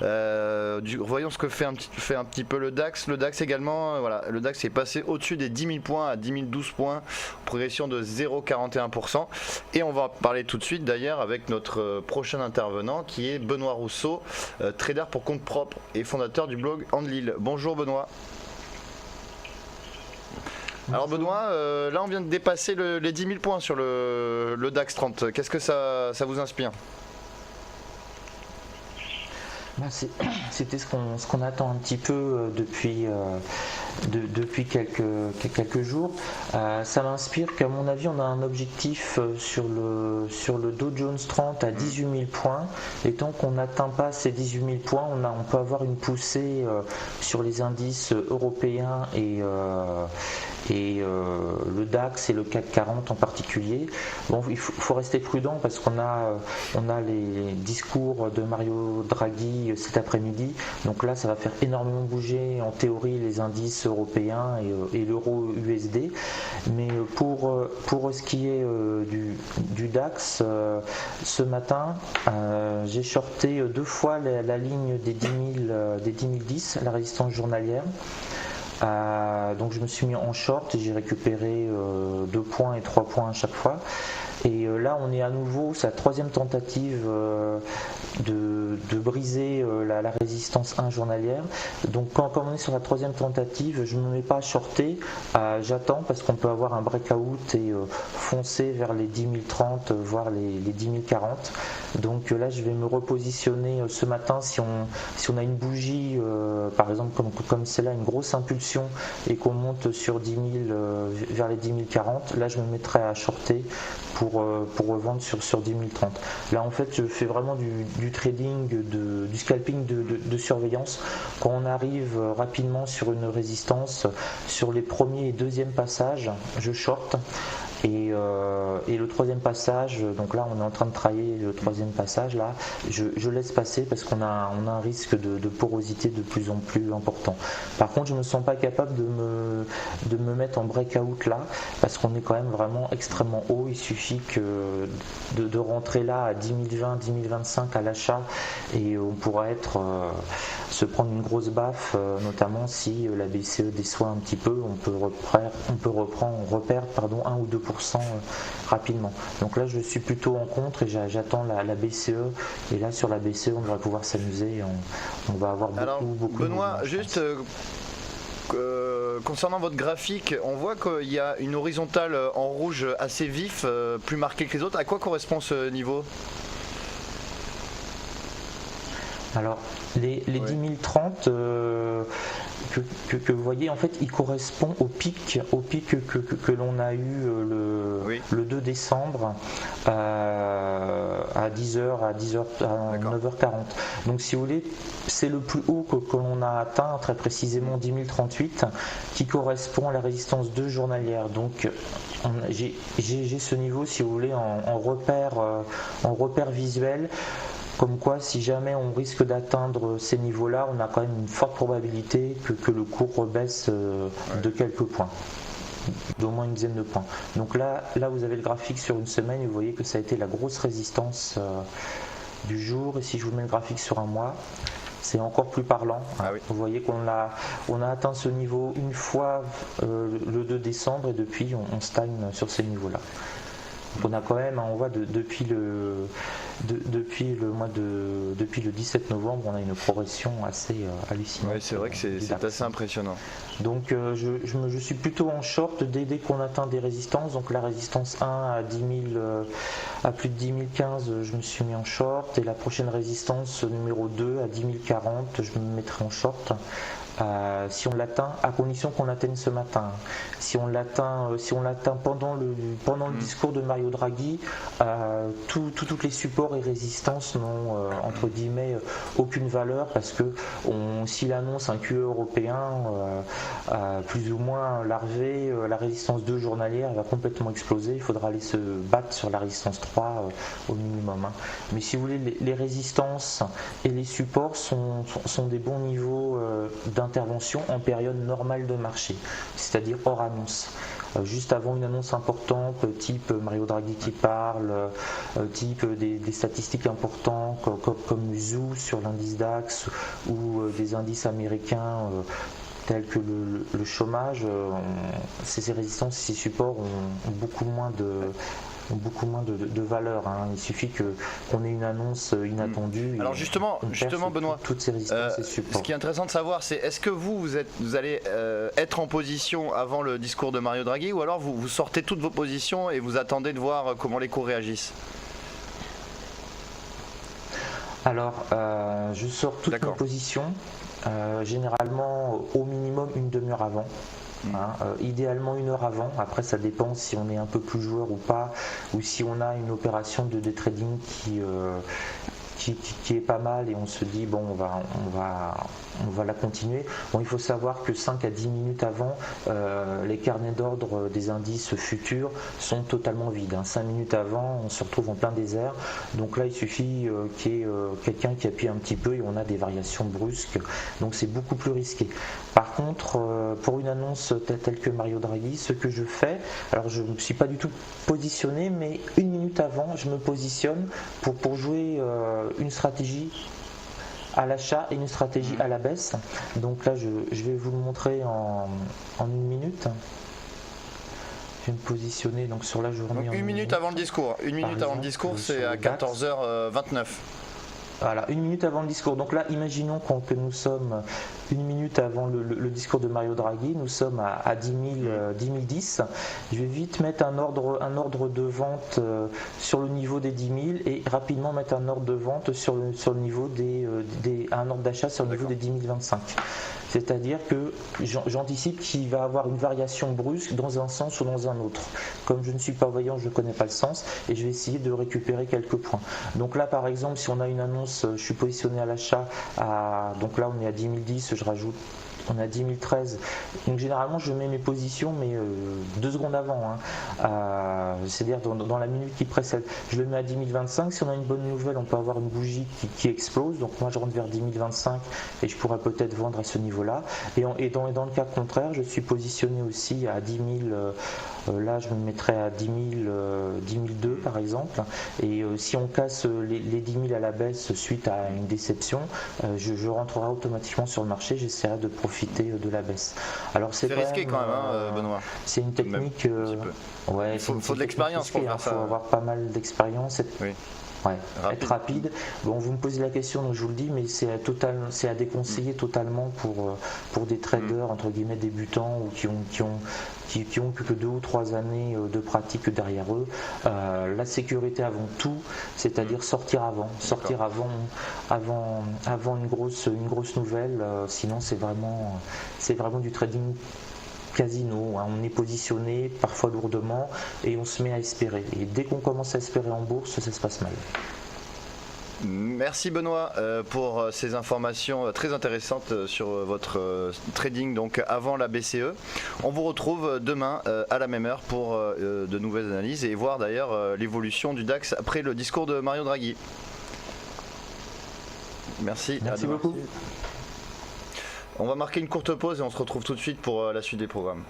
Voyons ce que fait un petit peu le DAX. Le DAX également, voilà, le DAX est passé au-dessus des 10 000 points à 10 012 points, progression de 0,41%. Et on va en parler tout de suite d'ailleurs avec notre prochain intervenant qui est Benoît Rousseau, trader pour compte propre et fondateur du blog Enlil. Bonjour Benoît. Alors Benoît, là on vient de dépasser les 10 000 points sur le DAX 30. Qu'est-ce que ça vous inspire ? C'était ce qu'on attend un petit peu depuis quelques jours. Ça m'inspire qu'à mon avis on a un objectif sur le Dow Jones 30 à 18 000 points, et tant qu'on n'atteint pas ces 18 000 points, on peut avoir une poussée sur les indices européens et le DAX et le CAC 40 en particulier. Bon, il faut rester prudent parce qu'on a les discours de Mario Draghi cet après-midi, donc là ça va faire énormément bouger en théorie les indices européens et l'euro USD. Mais pour ce qui est du DAX, ce matin j'ai shorté 2 fois la ligne des 10 010, la résistance journalière. Donc je me suis mis en short et j'ai récupéré 2 points et 3 points à chaque fois. Et là on est à nouveau, c'est la 3e tentative de briser la résistance 1 journalière. Donc quand on est sur la 3e tentative, je ne me mets pas à shorter, j'attends parce qu'on peut avoir un breakout et foncer vers les 10 030 voire les 10 040. Donc là je vais me repositionner ce matin si on a une bougie par exemple comme celle-là, une grosse impulsion et qu'on monte sur 10 000 vers les 10 040, là je me mettrai à shorter pour revendre sur 10 030. Là en fait je fais vraiment du trading, du scalping de surveillance. Quand on arrive rapidement sur une résistance, sur les premiers et deuxièmes passages, je short. Et le 3e passage, donc là on est en train de travailler le 3e passage, là je laisse passer parce qu'on a un risque de porosité de plus en plus important. Par contre je me sens pas capable de me mettre en breakout là parce qu'on est quand même vraiment extrêmement haut. Il suffit de rentrer là à 10 020, 10 025 à l'achat et on pourra se prendre une grosse baffe, notamment si la BCE déçoit un petit peu, on repère 1 ou 2% rapidement. Donc là je suis plutôt en contre et j'attends la BCE, et là sur la BCE on devrait pouvoir s'amuser, on va avoir beaucoup Benoît, juste concernant votre graphique, on voit qu'il y a une horizontale en rouge assez vif, plus marquée que les autres. À quoi correspond ce niveau ? Alors les 10 030 que vous voyez, en fait il correspond au pic que l'on a eu le 2 décembre à 10h, à 9h40. Donc si vous voulez, c'est le plus haut que l'on a atteint, très précisément 10 038, qui correspond à la résistance 2 journalière. Donc j'ai ce niveau, si vous voulez, en repère visuel. Comme quoi, si jamais on risque d'atteindre ces niveaux-là, on a quand même une forte probabilité que le cours rebaisse de quelques points, d'au moins une dizaine de points. Donc là vous avez le graphique sur une semaine et vous voyez que ça a été la grosse résistance du jour. Et si je vous mets le graphique sur un mois, c'est encore plus parlant. Oui. Vous voyez qu'on a atteint ce niveau une fois le 2 décembre et depuis on stagne sur ces niveaux-là. On a quand même, on voit depuis le 17 novembre, on a une progression assez hallucinante. Oui, c'est vrai que c'est assez impressionnant. Donc je suis plutôt en short dès qu'on atteint des résistances. Donc la résistance 1 à 10 000, à plus de 10 015, je me suis mis en short, et la prochaine résistance numéro 2 à 10 040, je me mettrai en short. Si on l'atteint, à condition qu'on l'atteigne ce matin. Si on l'atteint pendant le discours de Mario Draghi, toutes les supports et résistances n'ont entre guillemets aucune valeur, parce que s'il annonce un QE européen plus ou moins larvé, la résistance 2 journalière va complètement exploser. Il faudra aller se battre sur la résistance 3 au minimum. Mais si vous voulez, les résistances et les supports sont des bons niveaux d'intervention en période normale de marché, c'est-à-dire hors annonce. juste avant une annonce importante, type Mario Draghi qui parle, type des statistiques importantes comme Zoo sur l'indice DAX ou des indices américains tels que le chômage, ces résistances, ces supports ont beaucoup moins de valeur. Il suffit qu'on ait une annonce inattendue. Alors justement Benoît, toutes ces résistances et supports. Ce qui est intéressant de savoir, c'est est-ce que vous allez être en position avant le discours de Mario Draghi, ou alors vous sortez toutes vos positions et vous attendez de voir comment les cours réagissent? Alors, je sors toutes mes positions, généralement au minimum une demi-heure avant. Idéalement 1 heure avant. Après, ça dépend si on est un peu plus joueur ou pas, ou si on a une opération de trading qui est pas mal et on se dit bon, on va la continuer. Bon, il faut savoir que 5 à 10 minutes avant, les carnets d'ordre des indices futurs sont totalement vides. 5 minutes avant, on se retrouve en plein désert. Donc là, il suffit qu'il y ait quelqu'un qui appuie un petit peu et on a des variations brusques. Donc c'est beaucoup plus risqué. Par contre, pour une annonce telle que Mario Draghi, ce que je fais, alors je ne me suis pas du tout positionné, mais 1 minute avant, je me positionne pour jouer une stratégie à l'achat et une stratégie à la baisse. Donc là, je vais vous le montrer en 1 minute. Je vais me positionner donc sur la journée. Donc 1 minute avant le discours. 1 minute avant le discours, c'est à 14h29. Voilà, 1 minute avant le discours. Donc là, imaginons que nous sommes 1 minute avant le discours de Mario Draghi, nous sommes à 10 010. Je vais vite mettre un ordre de vente sur le niveau des 10 000 et rapidement mettre un ordre de vente sur le niveau un ordre d'achat sur le niveau des 10 025. C'est-à-dire que j'anticipe qu'il va avoir une variation brusque dans un sens ou dans un autre. Comme je ne suis pas voyant, je ne connais pas le sens et je vais essayer de récupérer quelques points. Donc là, par exemple, si on a une annonce, je suis positionné à l'achat, donc là on est à 10 010, je rajoute, on est à 10 013. Donc généralement je mets mes positions mais 2 secondes avant, c'est-à-dire dans la minute qui précède. Je le mets à 10 025. Si on a une bonne nouvelle, on peut avoir une bougie qui explose. Donc moi je rentre vers 10 025 et je pourrais peut-être vendre à ce niveau-là. Et dans le cas contraire, je suis positionné aussi à 10 000. Là je me mettrais à 10 002 par exemple. Et si on casse les 10 000 à la baisse suite à une déception, je rentrerai automatiquement sur le marché. J'essaierai de profiter de la baisse. Alors c'est risqué quand même, Benoît. C'est une technique. Ouais, il faut de l'expérience pour faire ça. Il faut avoir pas mal d'expérience. Oui. Ouais, être rapide. Bon, vous me posez la question, donc je vous le dis, mais c'est à déconseiller totalement pour des traders entre guillemets débutants ou qui ont plus que 2 ou 3 années de pratique derrière eux. La sécurité avant tout, c'est-à-dire sortir avant une grosse nouvelle. Sinon, c'est vraiment du trading casino, on est positionné parfois lourdement et on se met à espérer. Et dès qu'on commence à espérer en bourse, ça se passe mal. Merci Benoît pour ces informations très intéressantes sur votre trading donc avant la BCE. On vous retrouve demain à la même heure pour de nouvelles analyses et voir d'ailleurs l'évolution du DAX après le discours de Mario Draghi. Merci beaucoup. On va marquer une courte pause et on se retrouve tout de suite pour la suite des programmes.